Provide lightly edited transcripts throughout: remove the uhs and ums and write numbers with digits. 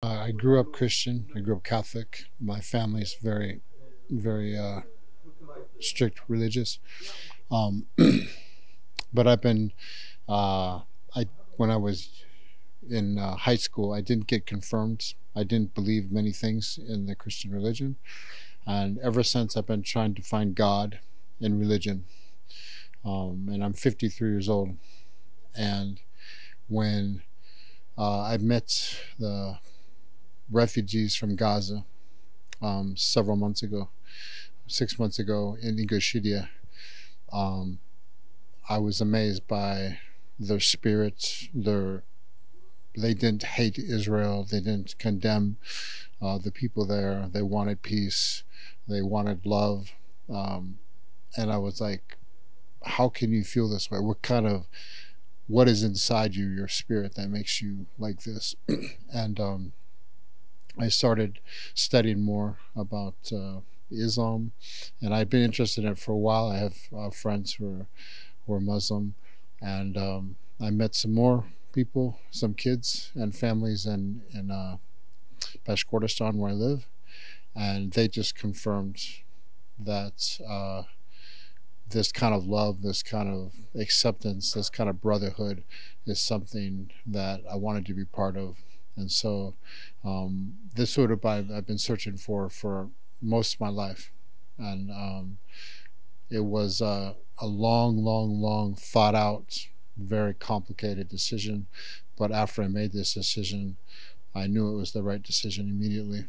I grew up Christian. I grew up Catholic. My family's very strict religious. Um, but I've been, I when I was in high school, I didn't get confirmed. I didn't believe many things in the Christian religion, and ever since I've been trying to find God in religion. And I'm 53 years old, and when I met the refugees from Gaza several months ago, 6 months ago in Ingushetia. I was amazed by their spirit. They didn't hate Israel. They didn't condemn the people there. They wanted peace. They wanted love. And I was like, how can you feel this way? What is inside you, your spirit, that makes you like this? And I started studying more about Islam, and I've been interested in it for a while. I have friends who are Muslim, and I met some more people, some kids and families in Bashkortostan, where I live, and they just confirmed that this kind of love, this kind of acceptance, this kind of brotherhood is something that I wanted to be part of. And so this sort of I've been searching for most of my life. And it was a long thought out, very complicated decision. But after I made this decision, I knew it was the right decision immediately.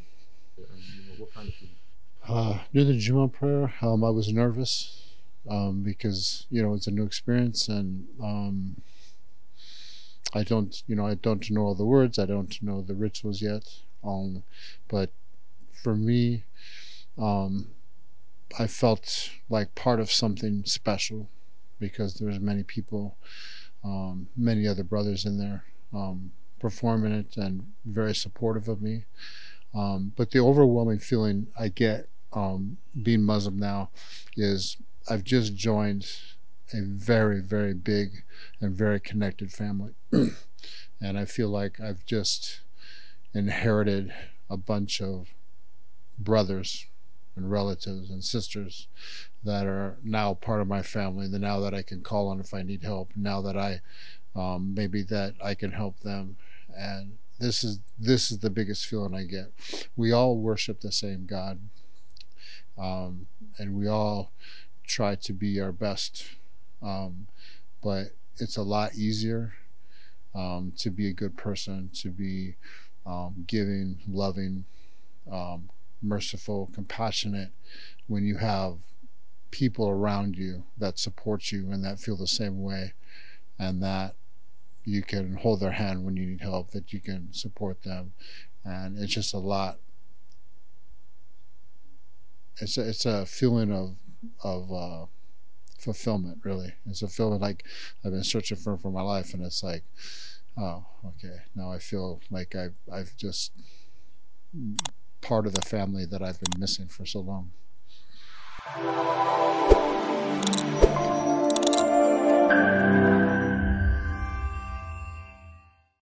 What kind of feeling? Near the Juma prayer, I was nervous because, it's a new experience, and I don't know all the words. I don't know the rituals yet. But for me, I felt like part of something special because there was many people, many other brothers in there performing it and very supportive of me. But the overwhelming feeling I get being Muslim now is I've just joined a very big and very connected family. And I feel like I've just inherited a bunch of brothers and relatives and sisters that are now part of my family, and now that I can call on if I need help, now that I maybe that I can help them. And this is the biggest feeling I get. We all worship the same God, and we all try to be our best, but it's a lot easier to be a good person, to be giving, loving, merciful, compassionate, when you have people around you that support you and that feel the same way, and that you can hold their hand when you need help, that you can support them. And it's just a lot. It's a feeling of fulfillment, really. It's a feeling like I've been searching for my life, and it's like, oh, okay, now I feel like I've just part of the family that I've been missing for so long.